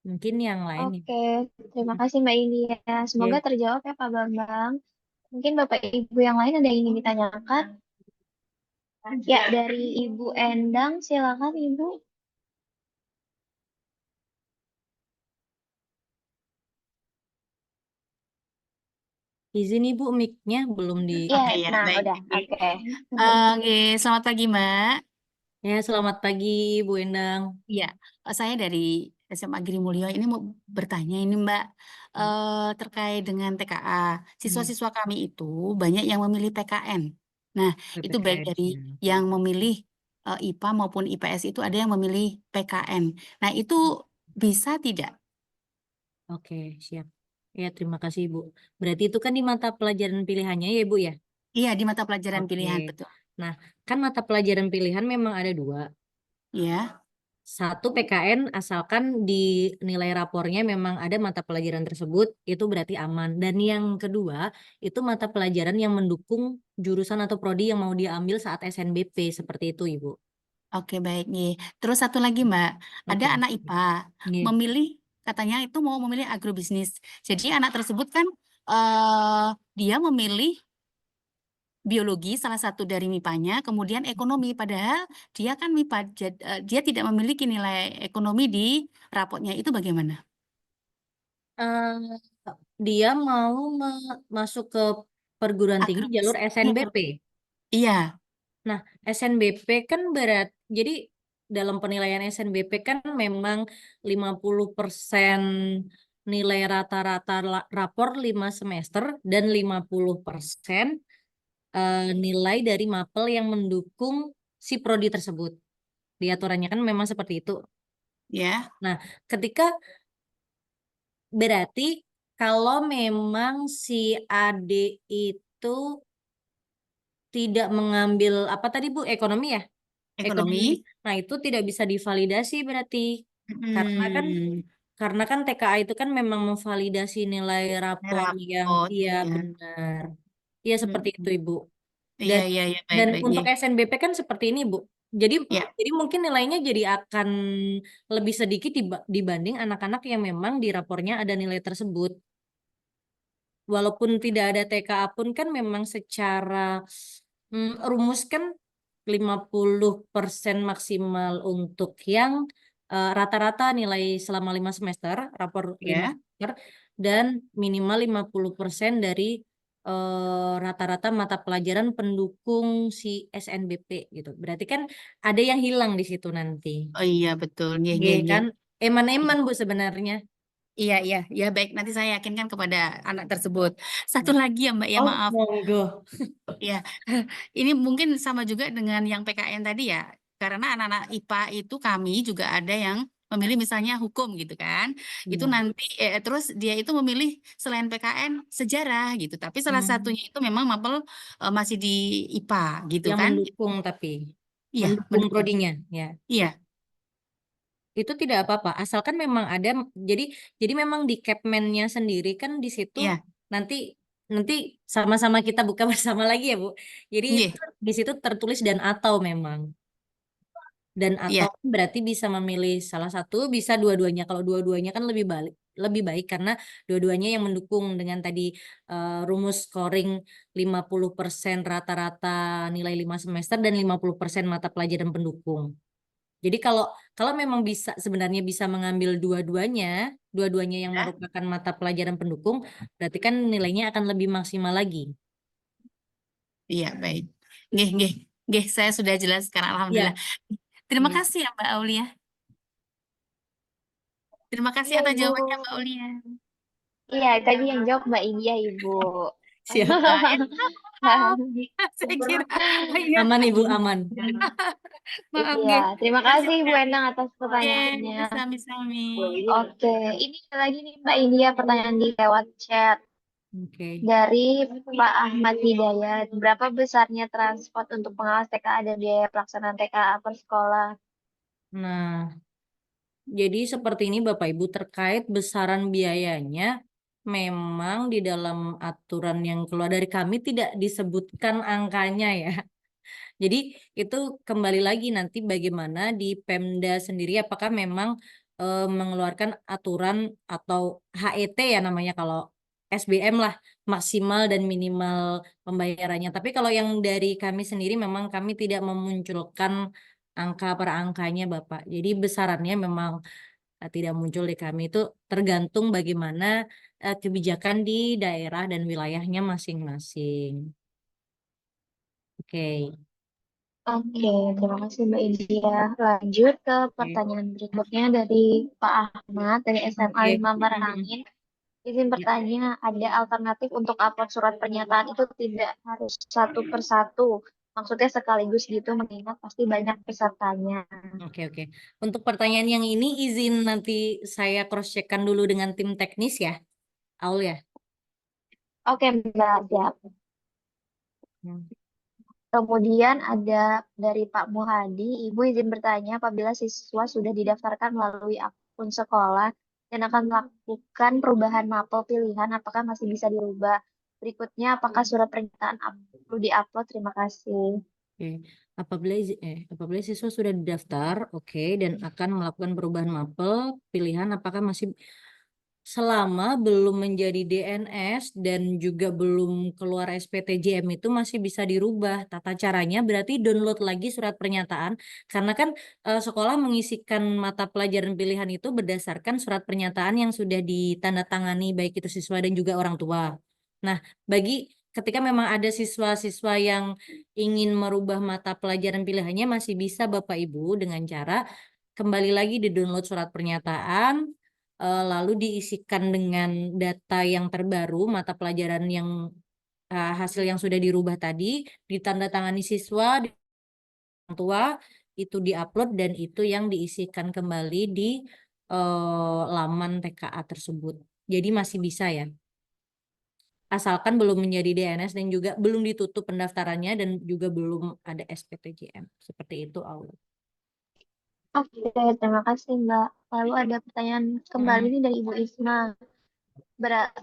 mungkin yang lain ya. Oke, terima kasih Mbak India. Semoga Oke. terjawab ya Pak Bambang. Mungkin Bapak Ibu yang lain ada yang ingin ditanyakan? Ya, dari Ibu Endang, silakan Ibu. Izin Ibu mic-nya belum di... Ya, Oke ya, nah baik. udah, oke. Oke, selamat pagi Mbak. Ya, selamat pagi Bu Endang. Iya, saya dari SMA Giri Mulyo ini mau bertanya ini Mbak terkait dengan TKA. Siswa-siswa kami itu banyak yang memilih PKN. Nah, itu baik PPKN. dari yang memilih IPA maupun IPS itu ada yang memilih PKN. Nah, itu bisa tidak? Oke, siap. Ya, terima kasih Ibu. Berarti itu kan di mata pelajaran pilihannya ya Ibu ya? Iya, di mata pelajaran Oke. pilihan betul. Nah, kan mata pelajaran pilihan memang ada 2. Ya, Satu PKN asalkan di nilai rapornya memang ada mata pelajaran tersebut, itu berarti aman. Dan yang kedua, itu mata pelajaran yang mendukung jurusan atau prodi yang mau diambil saat SNBP, seperti itu, Ibu. Oke, baik nih. Terus satu lagi, Mbak. Ada Oke. anak IPA Nggih. memilih, katanya itu mau memilih agrobisnis. Jadi anak tersebut kan dia memilih biologi salah satu dari MIPA-nya, kemudian ekonomi. Padahal dia kan MIPA, dia tidak memiliki nilai ekonomi di raportnya. Itu bagaimana? Eh, dia mau masuk ke perguruan tinggi jalur Agrobisnis. SNBP. Iya, Nah, SNBP kan berat. Jadi dalam penilaian SNBP kan memang 50% nilai rata-rata rapor 5 semester dan 50% nilai dari mapel yang mendukung si prodi tersebut. Di aturannya kan memang seperti itu. ya. Nah, ketika berarti kalau memang si adik itu tidak mengambil apa tadi Bu, ekonomi ya? Ekonomi. Ekonomi. Nah, itu tidak bisa divalidasi berarti. Karena kan TKA itu kan memang memvalidasi nilai rapor yang Rapot, iya ya. benar. Iya seperti itu Ibu. Dan Iya, baik, dan baik. untuk SNBP kan seperti ini Bu. Jadi Ya, jadi mungkin nilainya jadi akan lebih sedikit dibanding anak-anak yang memang di rapornya ada nilai tersebut. Walaupun tidak ada TKA pun kan memang secara rumus kan 50% maksimal untuk yang rata-rata nilai selama 5 semester, rapor 5 ya. semester, dan minimal 50% dari rata-rata mata pelajaran pendukung si SNBP gitu. Berarti kan ada yang hilang di situ nanti. Oh iya, betul. Nggih, Oke nggih, nggih. kan eman-eman Bu sebenarnya. Iya, baik. Nanti saya yakinkan kepada anak tersebut. Satu lagi ya, Mbak, ya Oh, maaf. monggo. Ya, ini mungkin sama juga dengan yang PKN tadi ya. Karena anak-anak IPA itu kami juga ada yang memilih misalnya hukum gitu kan. Itu Iya. nanti terus dia itu memilih selain PKN sejarah gitu. Tapi salah satunya itu memang mapel masih di IPA gitu Yang kan. mendukung tapi Iya, mendukung mendukung. prodinya ya. Iya, Itu tidak apa-apa asalkan memang ada jadi memang di Capman-nya sendiri kan di situ iya. nanti nanti sama-sama kita buka bersama lagi ya Bu. Jadi Nggih, di situ tertulis dan atau memang dan iya. atau berarti bisa memilih salah satu bisa dua-duanya. Kalau dua-duanya kan lebih baik karena dua-duanya yang mendukung dengan tadi rumus scoring 50% rata-rata nilai 5 semester dan 50% mata pelajaran pendukung. Jadi kalau kalau memang bisa sebenarnya bisa mengambil dua-duanya yang Ya. merupakan mata pelajaran pendukung, berarti kan nilainya akan lebih maksimal lagi. Iya, baik. Nggih, nggih. Nggih, saya sudah jelas sekarang alhamdulillah. Ya. Terima Iya. kasih ya Mbak Aulia. Terima kasih Iya, atas Ibu. jawabannya Mbak Aulia. Iya, tadi yang jawab Mbak India, Ibu. Siap. Maaf, saya kira Mbak Iya. Aman Ibu, aman. Maaf, Iya, nggih. terima Terima kasih Bu kasih. Endang atas Oke, pertanyaannya. sami-sami. Oke, ini ada lagi nih Mbak India pertanyaan di lewat chat Oke. dari Pak Ahmad Hidayat. Berapa besarnya transport untuk pengawas TKA dan biaya pelaksanaan TKA per sekolah? Nah, jadi seperti ini Bapak Ibu terkait besaran biayanya memang di dalam aturan yang keluar dari kami tidak disebutkan angkanya ya. Jadi itu kembali lagi nanti bagaimana di Pemda sendiri apakah memang mengeluarkan aturan atau HET ya namanya kalau SBM lah maksimal dan minimal pembayarannya. Tapi kalau yang dari kami sendiri memang kami tidak memunculkan angka per angkanya Bapak. Jadi besarannya memang tidak muncul di kami itu tergantung bagaimana kebijakan di daerah dan wilayahnya masing-masing. Oke. Oke, terima kasih Mbak India. Lanjut ke pertanyaan berikutnya dari Pak Ahmad dari SMA Oke. 5 Merangin. Izin Ya. bertanya, ada alternatif untuk upload surat pernyataan itu tidak harus satu persatu. Maksudnya sekaligus gitu mengingat pasti banyak pesertanya. Oke. Untuk pertanyaan yang ini izin nanti saya cross-checkkan dulu dengan tim teknis ya, Aul ya. Oke, Mbak, siap. Hmm. Kemudian ada dari Pak Muhadi, Ibu izin bertanya apabila siswa sudah didaftarkan melalui akun sekolah dan akan melakukan perubahan mapel pilihan, apakah masih bisa dirubah? Berikutnya, apakah surat pernyataan perlu diupload? Terima kasih. Oke. Apabila siswa sudah didaftar, oke, dan akan melakukan perubahan mapel pilihan, apakah masih selama belum menjadi DNS dan juga belum keluar SPTJM itu masih bisa dirubah. Tata caranya berarti download lagi surat pernyataan, karena kan sekolah mengisikan mata pelajaran pilihan itu berdasarkan surat pernyataan yang sudah ditandatangani baik itu siswa dan juga orang tua. Nah, ketika memang ada siswa-siswa yang ingin merubah mata pelajaran pilihannya, masih bisa Bapak Ibu dengan cara kembali lagi di download surat pernyataan, lalu diisikan dengan data yang terbaru, mata pelajaran yang hasil yang sudah dirubah tadi, ditandatangani siswa, di orang tua, itu diupload dan itu yang diisikan kembali di laman TKA tersebut. Jadi masih bisa ya. Asalkan belum menjadi DNS dan juga belum ditutup pendaftarannya dan juga belum ada SPTJM. Seperti itu, Aul. Oke, terima kasih Mbak. Lalu ada pertanyaan kembali nih dari Ibu Isma.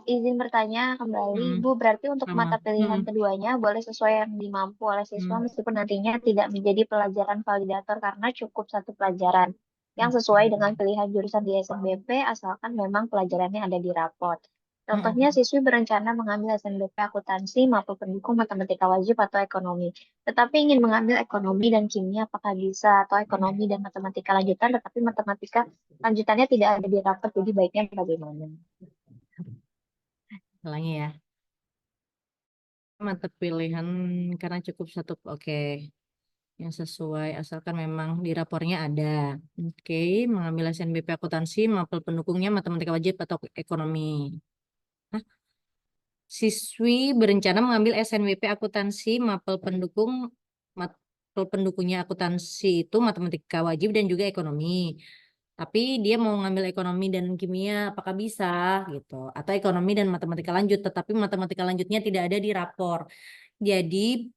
Izin bertanya kembali, Ibu, berarti untuk Sama. mata pilihan keduanya boleh sesuai yang dimampu oleh siswa meskipun nantinya tidak menjadi pelajaran validator karena cukup satu pelajaran yang sesuai dengan pilihan jurusan di SNBP asalkan memang pelajarannya ada di raport. Contohnya siswi berencana mengambil SNBP akuntansi maupun pendukung matematika wajib atau ekonomi, tetapi ingin mengambil ekonomi dan kimia apakah bisa, atau ekonomi dan matematika lanjutan tetapi matematika lanjutannya tidak ada di raport, jadi baiknya bagaimana? Ulangi ya. Mata pilihan karena cukup satu, oke. Yang sesuai asalkan memang di rapornya ada. Oke, mengambil SNBP akuntansi, mapel pendukungnya matematika wajib atau ekonomi. Hah? Siswi berencana mengambil SNBP akuntansi, mapel pendukungnya akuntansi itu matematika wajib dan juga ekonomi. Tapi dia mau ngambil ekonomi dan kimia, apakah bisa gitu? Atau ekonomi dan matematika lanjut, tetapi matematika lanjutnya tidak ada di rapor. Jadi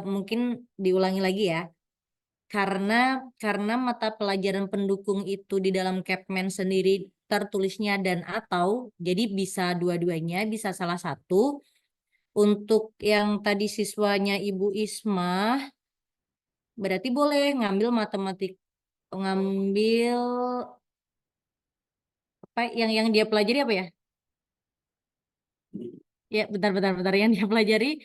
mungkin diulangi lagi ya. Karena mata pelajaran pendukung itu di dalam Capman sendiri tertulisnya dan atau, jadi bisa dua-duanya, bisa salah satu. Untuk yang tadi siswanya Ibu Isma, berarti boleh ngambil apa yang dia pelajari apa ya? Ya, bentar, yang dia pelajari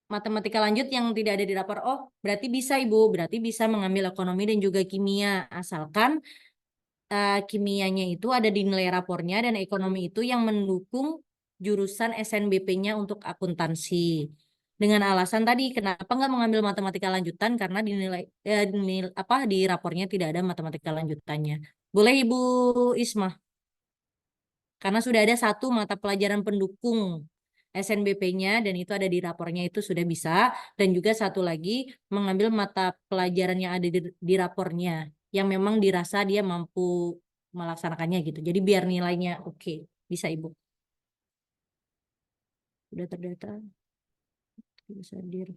matematika lanjut yang tidak ada di rapor. Oh, berarti bisa Ibu, berarti bisa mengambil ekonomi dan juga kimia, asalkan kimianya itu ada di nilai rapornya dan ekonomi itu yang mendukung jurusan SNBP-nya untuk akuntansi. Dengan alasan tadi, kenapa nggak mengambil matematika lanjutan? Karena di rapornya tidak ada matematika lanjutannya. Boleh Ibu Isma? Karena sudah ada satu mata pelajaran pendukung SNBP-nya dan itu ada di rapornya, itu sudah bisa. Dan juga satu lagi mengambil mata pelajaran yang ada di rapornya yang memang dirasa dia mampu melaksanakannya gitu. Jadi biar nilainya oke. Bisa Ibu. Sudah terdata. Bisa dir.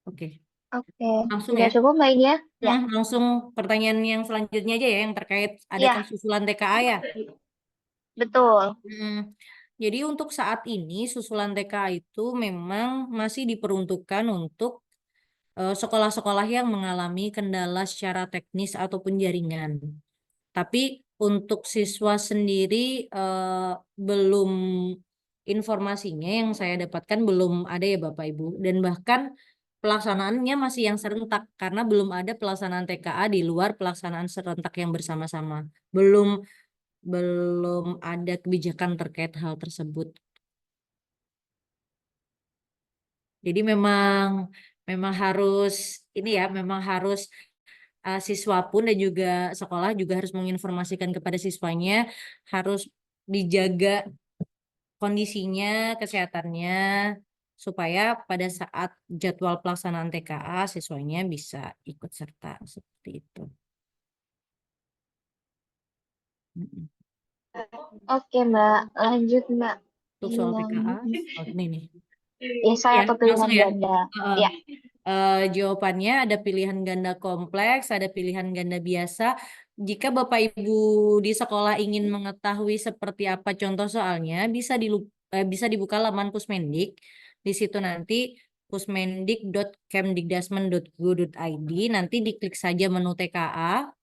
Oke. Oke, Langsung sudah ya. cukup Mbak ini ya? Ya. Langsung pertanyaan yang selanjutnya aja ya, yang terkait adakah Iya, susulan TKA ya. betul. Jadi untuk saat ini susulan TKA itu memang masih diperuntukkan untuk sekolah-sekolah yang mengalami kendala secara teknis ataupun jaringan. Tapi untuk siswa sendiri belum, informasinya yang saya dapatkan belum ada ya Bapak Ibu. Dan bahkan pelaksanaannya masih yang serentak karena belum ada pelaksanaan TKA di luar pelaksanaan serentak yang bersama-sama. Belum ada kebijakan terkait hal tersebut. Jadi memang harus ini ya, memang harus siswa pun dan juga sekolah juga harus menginformasikan kepada siswanya, harus dijaga kondisinya, kesehatannya, supaya pada saat jadwal pelaksanaan TKA siswanya bisa ikut serta seperti itu. Oke Mbak, lanjut Mbak. Untuk soal Yang TKA, ini nih. Esai Ya, atau pilihan langsung ya. ganda. Heeh. Ya, Jawabannya ada pilihan ganda kompleks, ada pilihan ganda biasa. Jika Bapak Ibu di sekolah ingin mengetahui seperti apa contoh soalnya, bisa dibuka laman Pusmendik. Di situ nanti pusmendik.kemdikdasmen.go.id, nanti diklik saja menu TKA.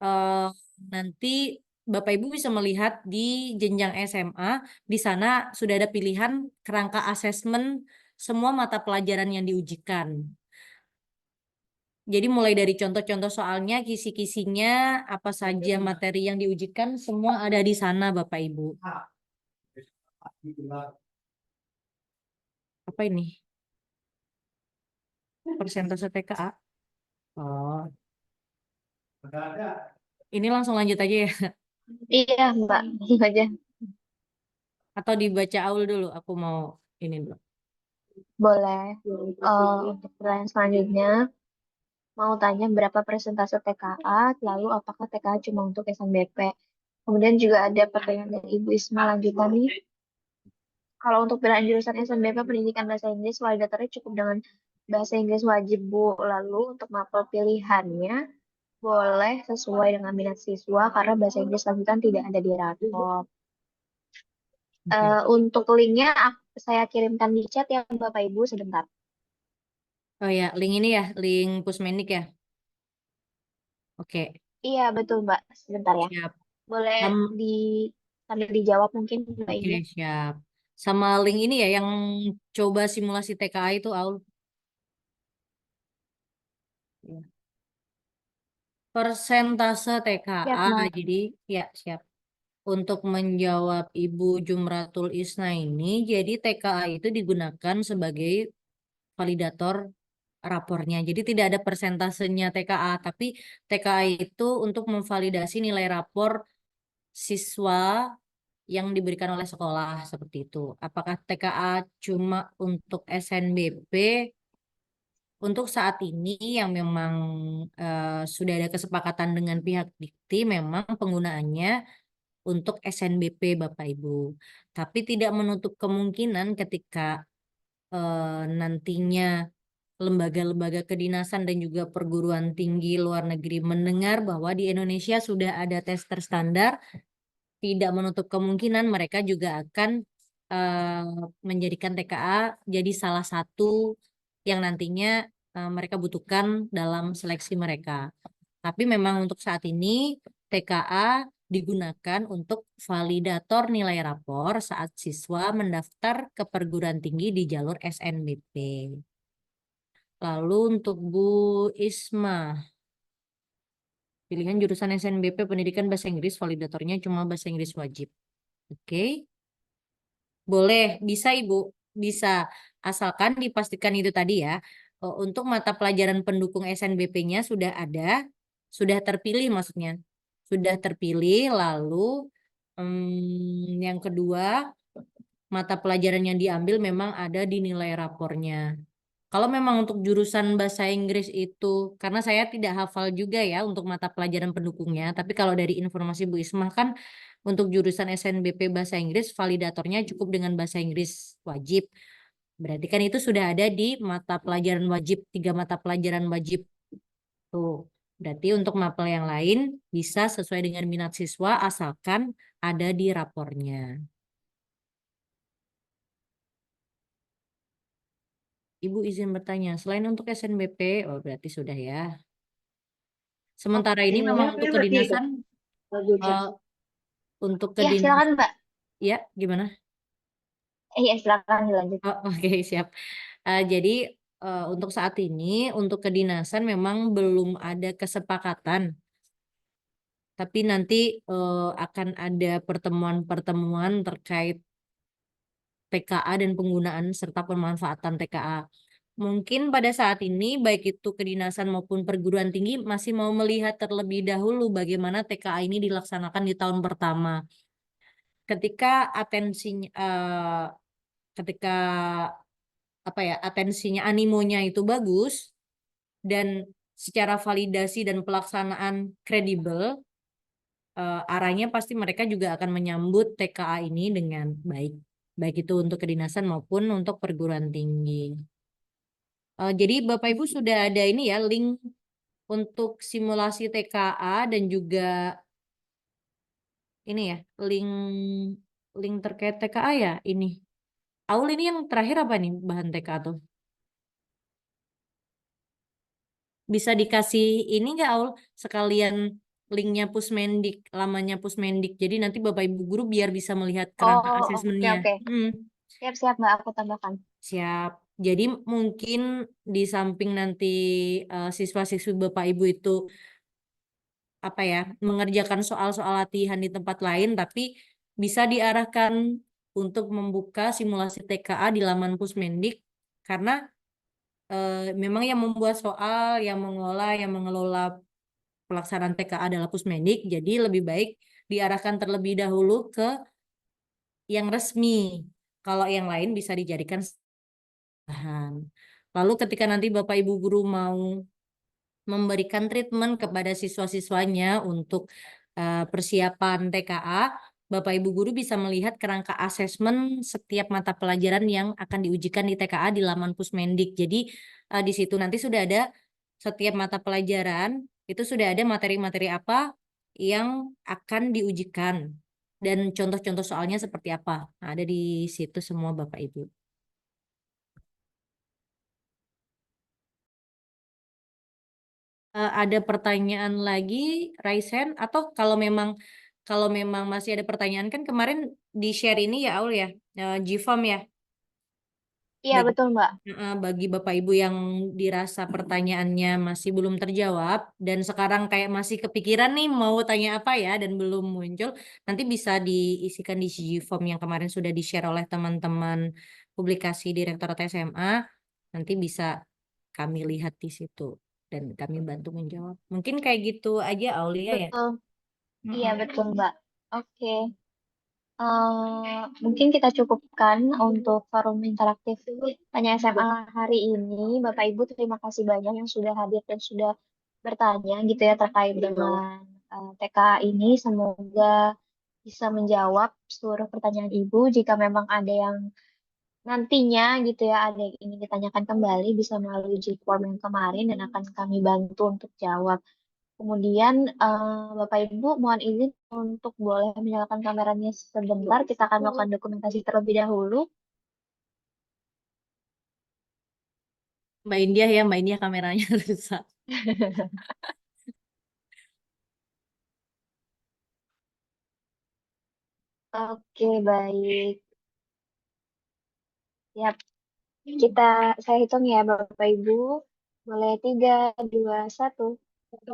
Eh, Nanti Bapak Ibu bisa melihat di jenjang SMA, di sana sudah ada pilihan kerangka asesmen semua mata pelajaran yang diujikan. Jadi mulai dari contoh-contoh soalnya, kisi-kisinya, apa saja materi yang diujikan, semua ada di sana Bapak Ibu. Apa ini? Persentase TKA? Oh, ini langsung lanjut aja ya. iya Mbak, itu aja. Atau dibaca aul dulu, aku mau ini dulu. Boleh. Untuk pertanyaan selanjutnya, mau tanya berapa persentase TKA, lalu apakah TKA cuma untuk SNBP? Kemudian juga ada pertanyaan dari Ibu Isma lanjutan nih. Kalau untuk pilihan jurusan SNBP pendidikan bahasa Inggris, validatornya cukup dengan bahasa Inggris wajib, Bu. Lalu untuk mapel pilihannya, boleh sesuai dengan minat siswa karena bahasa Inggris lanjutan tidak ada di rapor. Untuk linknya saya kirimkan di chat ya Bapak Ibu sebentar. Oh ya, link ini ya, link Pusmendik ya. Oke, Iya betul Mbak, sebentar ya. siap. Boleh Sam- di sambil dijawab mungkin Mbak Oke, Ibu. siap. Sama link ini ya, yang coba simulasi TKA itu, Aul. Ya. Persentase Siap TKA, Mbak. jadi ya siap. Untuk menjawab Ibu Jumratul Isna ini, jadi TKA itu digunakan sebagai validator rapornya. Jadi tidak ada persentasenya TKA, tapi TKA itu untuk memvalidasi nilai rapor siswa yang diberikan oleh sekolah seperti itu. Apakah TKA cuma untuk SNBP? Untuk saat ini yang memang sudah ada kesepakatan dengan pihak Dikti, memang penggunaannya untuk SNBP Bapak Ibu. Tapi tidak menutup kemungkinan ketika nantinya lembaga-lembaga kedinasan dan juga perguruan tinggi luar negeri mendengar bahwa di Indonesia sudah ada tes terstandar, tidak menutup kemungkinan mereka juga akan menjadikan TKA jadi salah satu yang nantinya mereka butuhkan dalam seleksi mereka. Tapi memang untuk saat ini TKA digunakan untuk validator nilai rapor saat siswa mendaftar ke perguruan tinggi di jalur SNBP. Lalu untuk Bu Isma, pilihan jurusan SNBP pendidikan bahasa Inggris, validatornya cuma bahasa Inggris wajib. Oke, boleh, bisa Ibu, bisa. Asalkan dipastikan itu tadi ya. Untuk mata pelajaran pendukung SNBP-nya sudah ada, sudah terpilih maksudnya. Sudah terpilih, lalu yang kedua, mata pelajaran yang diambil memang ada di nilai rapornya. Kalau memang untuk jurusan bahasa Inggris itu, karena saya tidak hafal juga ya untuk mata pelajaran pendukungnya, tapi kalau dari informasi Bu Ismah kan untuk jurusan SNBP bahasa Inggris, validatornya cukup dengan bahasa Inggris wajib. Berarti kan itu sudah ada di mata pelajaran wajib, 3 mata pelajaran wajib. Tuh. Berarti untuk mapel yang lain bisa sesuai dengan minat siswa asalkan ada di rapornya. Ibu izin bertanya, selain untuk SNBP, oh berarti sudah ya. Sementara ini memang untuk kedinasan, eh, untuk Iya silakan kedinasan, Mbak. ya gimana? Iya silakan dilanjut. Oh, oke, siap. Jadi untuk saat ini, untuk kedinasan memang belum ada kesepakatan, tapi nanti akan ada pertemuan-pertemuan terkait TKA dan penggunaan serta pemanfaatan TKA. Mungkin pada saat ini, baik itu kedinasan maupun perguruan tinggi masih mau melihat terlebih dahulu bagaimana TKA ini dilaksanakan di tahun pertama. Ketika atensinya, ketika apa ya, atensinya, animonya itu bagus dan secara validasi dan pelaksanaan kredibel, arahnya pasti mereka juga akan menyambut TKA ini dengan baik. baik itu untuk kedinasan maupun untuk perguruan tinggi. Jadi Bapak Ibu sudah ada ini ya link untuk simulasi TKA dan juga ini ya link terkait TKA ya ini. Aul ini yang terakhir apa nih bahan TKA tuh? Bisa dikasih ini nggak Aul sekalian linknya Pusmendik, lamanya Pusmendik. Jadi nanti Bapak Ibu guru biar bisa melihat kerangka Oh, oke asesmennya. oke. Siap-siap Mbak, aku tambahkan. Siap. Jadi mungkin di samping nanti siswa-siswi Bapak Ibu itu apa ya mengerjakan soal-soal latihan di tempat lain, tapi bisa diarahkan untuk membuka simulasi TKA di laman Pusmendik karena memang yang membuat soal, yang mengelola pelaksanaan TKA adalah Pusmendik, jadi lebih baik diarahkan terlebih dahulu ke yang resmi. Kalau yang lain bisa dijadikan bahan. Lalu ketika nanti Bapak Ibu guru mau memberikan treatment kepada siswa-siswanya untuk persiapan TKA, Bapak Ibu guru bisa melihat kerangka asesmen setiap mata pelajaran yang akan diujikan di TKA di laman Pusmendik. Jadi di situ nanti sudah ada setiap mata pelajaran itu sudah ada materi-materi apa yang akan diujikan dan contoh-contoh soalnya seperti apa. Nah, ada di situ semua Bapak Ibu. Ada pertanyaan lagi, raise hand, atau kalau memang masih ada pertanyaan kan kemarin di share ini ya Aul ya, GFOM ya. Iya, Bagi, betul Mbak. bagi Bapak Ibu yang dirasa pertanyaannya masih belum terjawab dan sekarang kayak masih kepikiran nih mau tanya apa ya dan belum muncul, nanti bisa diisikan di GFOM yang kemarin sudah di-share oleh teman-teman publikasi Direktorat SMA. Nanti bisa kami lihat di situ dan kami bantu menjawab. Mungkin kayak gitu aja Aulia ya. Betul. Iya, Mm-mm. betul Mbak. Oke. Mungkin kita cukupkan untuk forum interaktif Tanya SMA hari ini. Bapak Ibu terima kasih banyak yang sudah hadir dan sudah bertanya gitu ya terkait dengan TK ini. Semoga bisa menjawab seluruh pertanyaan Ibu. Jika memang ada yang nantinya gitu ya ada yang ingin ditanyakan kembali bisa melalui G-form yang kemarin dan akan kami bantu untuk jawab. Kemudian Bapak Ibu mohon izin untuk boleh menyalakan kameranya sebentar. Kita akan melakukan dokumentasi terlebih dahulu. Mbak India kameranya rusak. Oke, baik. Siap. Saya hitung ya Bapak Ibu. Boleh 3, 2, 1. Oke,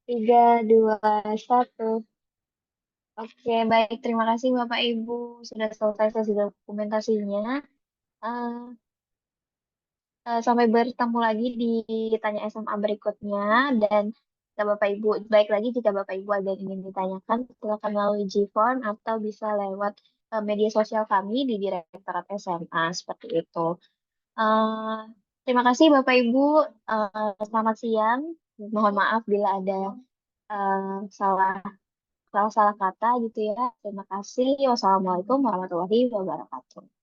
3, 2, 1. Oke, baik. Terima kasih Bapak Ibu sudah selesai sesi dokumentasinya. Eh, sampai bertemu lagi di Tanya SMA berikutnya dan jika Bapak Ibu baik lagi jika Bapak Ibu ada yang ingin ditanyakan silakan melalui G-Form atau bisa lewat media sosial kami di Direktorat SMA seperti itu. Eh, terima kasih Bapak Ibu. Selamat siang. Mohon maaf bila ada salah salah kata gitu ya. Terima kasih. Wassalamualaikum warahmatullahi wabarakatuh.